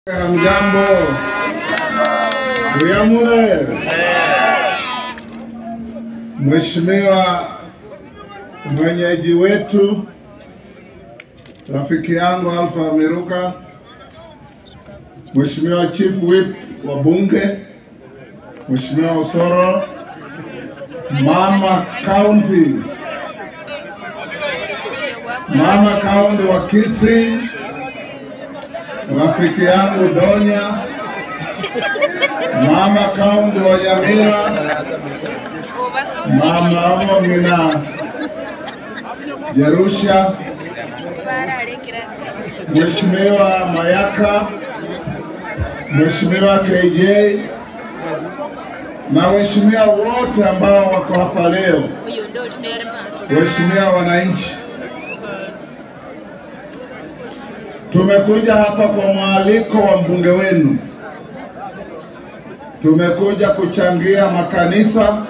Hamjambo. Uyamule. Mheshimiwa mwenyeji wetu, rafiki yangu Alpha Miruka, Mheshimiwa Chief Whip wa Bunge, Mheshimiwa Osoro, Mama County wa Kisii, rafiki yangu Donya, Mama County wa Nyamira, Mama Omina Jerusha, Mheshimiwa Mayaka, Mheshimiwa KJ na waheshimiwa wote ambao wako hapa leo, waheshimiwa wananchi. Tumekuja hapa kwa mwaliko wa mbunge wenu. Tumekuja kuchangia makanisa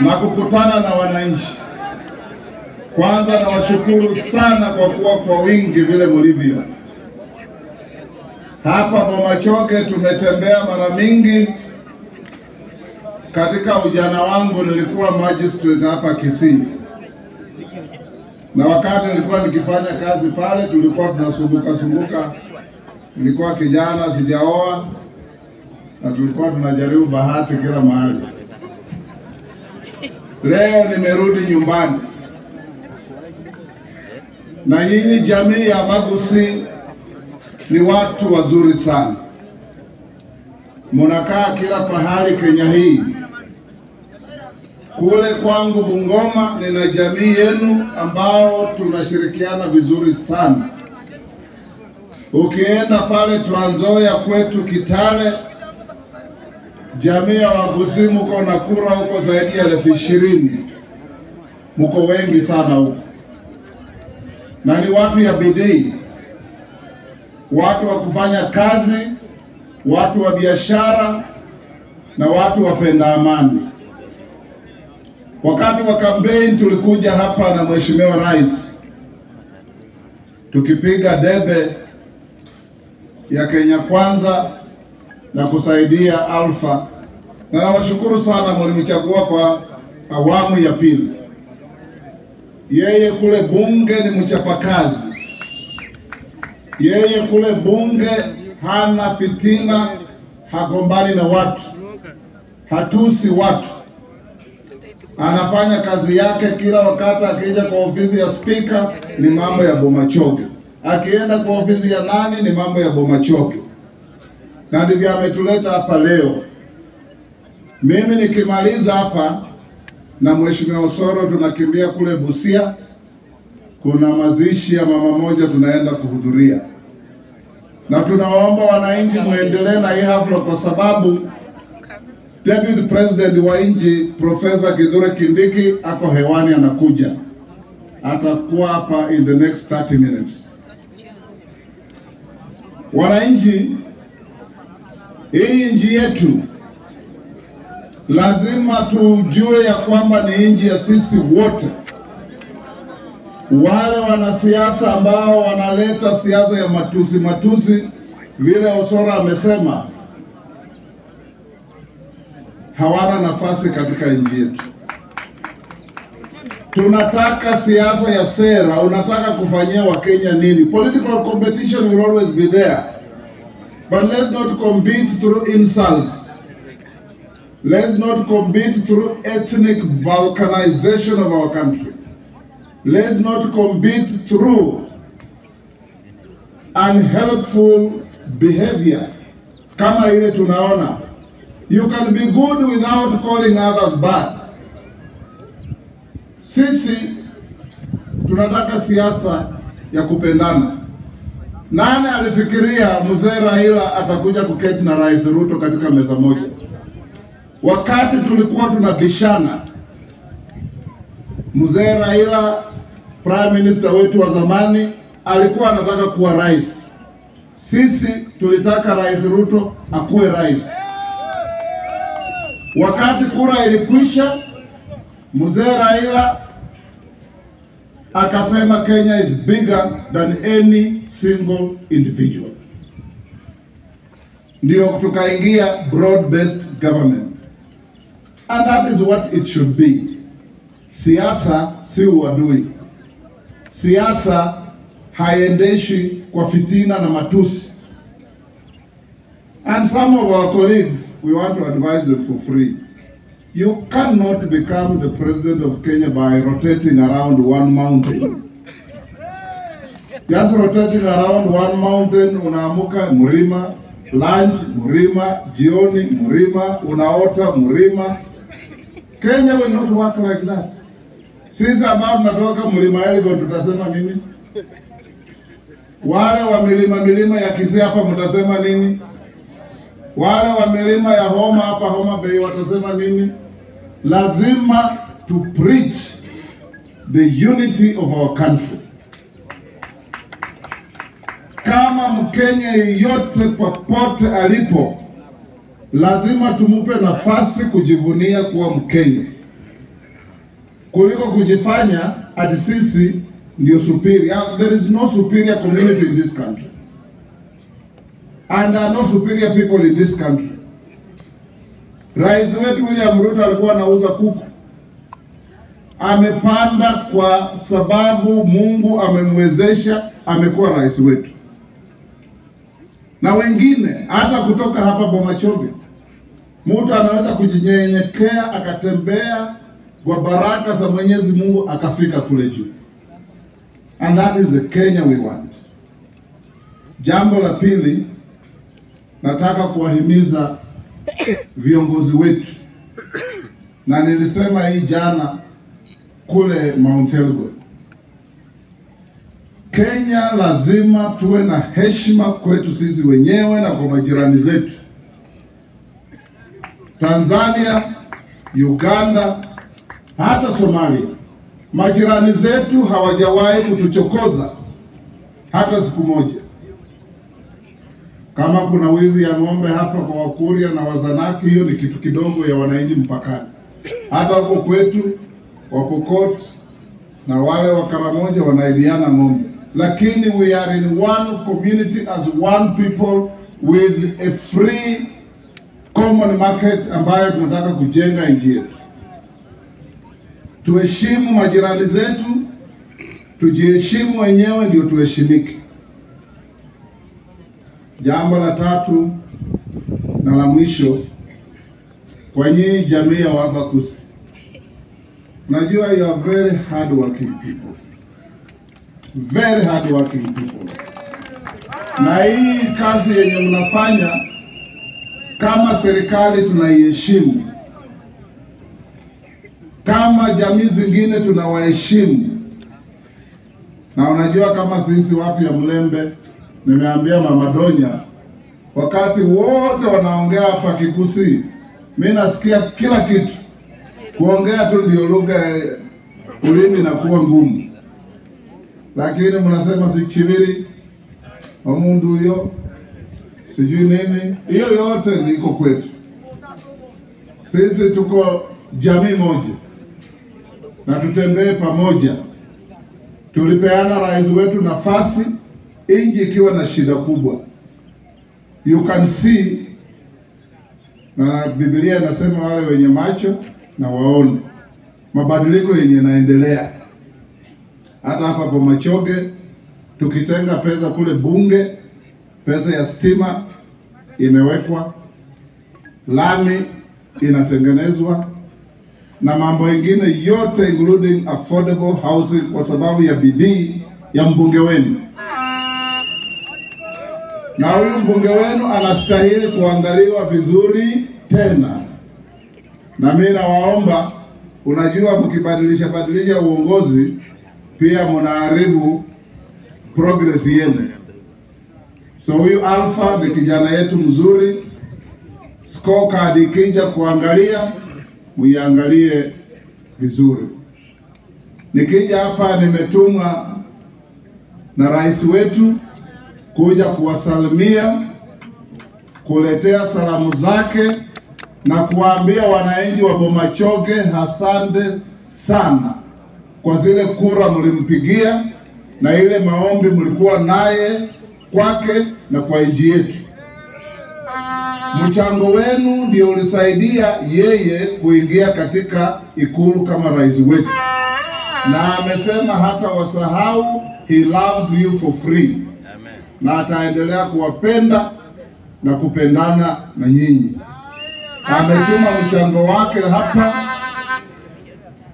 na kukutana na wananchi. Kwanza nawashukuru sana kwa kuwa kwa wingi vile mlivyo. Hapa Bomachoge tumetembea mara mingi. Katika ujana wangu nilikuwa magistrate hapa Kisii. Na wakati nilikuwa nikifanya kazi pale tulikuwa tunasumbuka. Nilikuwa kijana sijaoa na tulikuwa tunajaribu bahati kila mahali. Leo nimerudi nyumbani. Na nyinyi jamii ya Magusi ni watu wazuri sana. Mnakaa kila pahali Kenya hii. Kule kwangu Bungoma nina jamii yenu ambao tunashirikiana vizuri sana. Ukienda pale Trans Nzoia kwetu Kitale, jamii ya Wagusi mko na kura huko zaidi ya 20,000. Mko wengi sana huko. Na ni watu ya bidii, watu wa kufanya kazi, watu wa biashara na watu wapenda amani. Wakati wa kampeni tulikuja hapa na Mheshimiwa Rais tukipiga debe ya Kenya Kwanza na kusaidia Alpha, na nawashukuru sana mlimchagua kwa awamu ya pili. Yeye kule bunge ni mchapakazi. Yeye kule bunge hana fitina, hagombani na watu, hatusi watu. Anafanya kazi yake kila wakati. Akija kwa ofisi ya speaker ni mambo ya Bomachoge, akienda kwa ofisi ya nani ni mambo ya Bomachoge, na ndivyo ametuleta hapa leo. Mimi nikimaliza hapa na Mheshimiwa Osoro tunakimbia kule Busia, kuna mazishi ya mama moja tunaenda kuhudhuria, na tunawaomba wananchi muendelee na hii hafla kwa sababu Deputy President wa nchi Professor Kithure Kindiki ako hewani anakuja. Atakuwa hapa in the next 30 minutes. Wananchi, hii nchi yetu lazima tujue ya kwamba ni nchi ya sisi wote. Wale wanasiasa ambao wanaleta siasa ya matusi vile Osoro amesema, hawana nafasi katika nchi yetu. Tunataka siasa ya sera. Unataka kufanyia Wakenya nini? Political competition will always be there, but let's not compete through insults. Let's not compete through ethnic balkanization of our country. Let's not compete through unhelpful behavior kama ile tunaona. You can be good without calling others bad. Sisi tunataka siasa ya kupendana. Nani alifikiria mzee Raila atakuja kuketi na Rais Ruto katika meza moja? Wakati tulikuwa tunabishana, mzee Raila, Prime Minister wetu wa zamani, alikuwa anataka kuwa rais. Sisi tulitaka Rais Ruto akuwe rais. Wakati kura ilikwisha, mzee Raila akasema Kenya is bigger than any single individual. ndio tukaingia broad-based government, and that is what it should be. Siasa si uadui. Siasa haiendeshi kwa fitina na matusi. And some of our colleagues, we want to advise them for free. You cannot become the president of Kenya by rotating around one mountain. Just rotating around one mountain, unaamuka mlima, lunch mlima, jioni mlima, unaota mlima. Kenya will not work like that. Sisi ambao tunatoka mlima Elgon tutasema nini? Wale wa milima ya Kisii hapa mtasema nini? Wale wa milima ya Homa Bay watasema nini? Lazima to preach the unity of our country. Kama Mkenya yeyote popote alipo, lazima tumupe nafasi kujivunia kuwa Mkenya, kuliko kujifanya ati sisi ndio superior. There is no superior community in this country, and there are no superior people in this country. Rais wetu William Ruto alikuwa anauza kuku, amepanda kwa sababu Mungu amemwezesha, amekuwa rais wetu. Na wengine hata kutoka hapa Bomachoge, mtu anaweza kujinyenyekea akatembea kwa baraka za Mwenyezi Mungu akafika kule juu. And that is the Kenya we want. Jambo la pili, nataka kuwahimiza viongozi wetu, na nilisema hii jana kule Mount Elgon. Kenya lazima tuwe na heshima kwetu sisi wenyewe na kwa majirani zetu. Tanzania, Uganda, hata Somalia, majirani zetu hawajawahi kutuchokoza hata siku moja. Kama kuna wizi ya ng'ombe hapa kwa Wakuria na Wazanaki, hiyo ni kitu kidogo ya wananchi mpakani. Hata huko kwetu Wapokot na wale wa Karamoja wanaibiana ng'ombe. Lakini we are in one community as one people with a free common market ambayo tunataka kujenga nchi yetu. Tuheshimu majirani zetu, tujiheshimu wenyewe ndio tuheshimike. Jambo la tatu na la mwisho, kwa nyinyi jamii ya Wabakusi, najua you are very hard working people. Very hard working people. Na hii kazi yenye mnafanya kama serikali tunaiheshimu. Kama jamii zingine tunawaheshimu. Na unajua kama sisi watu ya Mlembe, nimeambia Mama Donya, wakati wote wanaongea hapa Kikusi, mimi nasikia kila kitu. Kuongea tu ndio lugha, ulimi na kuwa ngumu. Lakini mnasema si Kibiri, Omundu huyo, sijui nini, hiyo yote liko kwetu. Sisi tuko jamii moja na tutembee pamoja. Tulipeana rais wetu nafasi inji ikiwa na shida kubwa. You can see, na Biblia inasema wale wenye macho na waone mabadiliko yenye yanaendelea. Hata hapa Bomachoge tukitenga pesa kule bunge, pesa ya stima imewekwa, lami inatengenezwa na mambo mengine yote including affordable housing kwa sababu ya bidii ya mbunge wenu. Na huyu mbunge wenu anastahili kuangaliwa vizuri tena. Na mimi nawaomba, unajua mkibadilisha uongozi pia mnaharibu progress yenu. So huyu Alpha ni kijana yetu mzuri. Scorecard ikija kuangalia, muiangalie vizuri. Nikija hapa nimetumwa na rais wetu kuja kuwasalimia, kuletea salamu zake na kuambia wananchi wa Bomachoge asante sana kwa zile kura mlimpigia na ile maombi mlikuwa naye kwake na kwa nchi yetu. Mchango wenu ndio ulisaidia yeye kuingia katika Ikulu kama rais wetu, na amesema hata wasahau, he loves you for free. Amen. Na ataendelea kuwapenda na kupendana na nyinyi. Ametuma mchango wake hapa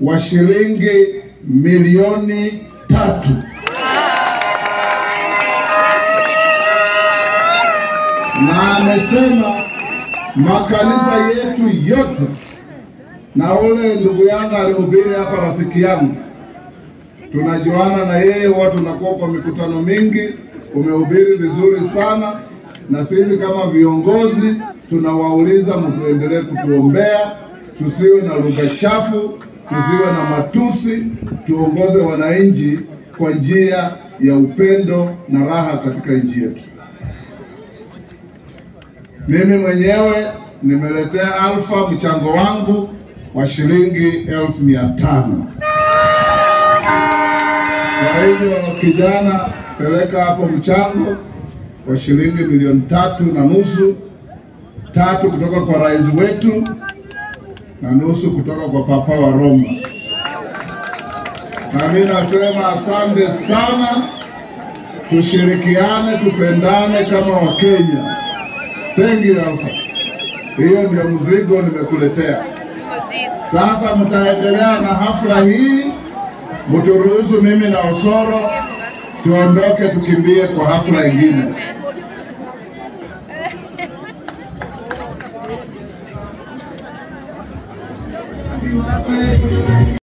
wa shilingi milioni 3. Na amesema makanisa yetu yote, na ule ndugu yangu alihubiri hapa, rafiki yangu, tunajuana na yeye, watu tunakuwa kwa mikutano mingi, umehubiri vizuri sana, na sisi kama viongozi tunawauliza mtuendelee kutuombea, tusiwe na lugha chafu, tusiwe na matusi, tuongoze wananchi kwa njia ya upendo na raha katika nchi yetu. Mimi mwenyewe nimeletea Alpha mchango wangu wa shilingi 1500. Kwa hivyo kijana, peleka hapo mchango wa shilingi milioni 3.5, 3 kutoka kwa rais wetu na nusu kutoka kwa Papa wa Roma. Na mimi nasema asante sana, tushirikiane, tupendane kama Wakenya. Thank you Alpha. Hiyo ndio mzigo nimekuletea. Sasa mtaendelea na hafla hii, mturuhusu mimi na Osoro tuondoke tukimbie kwa hafla nyingine.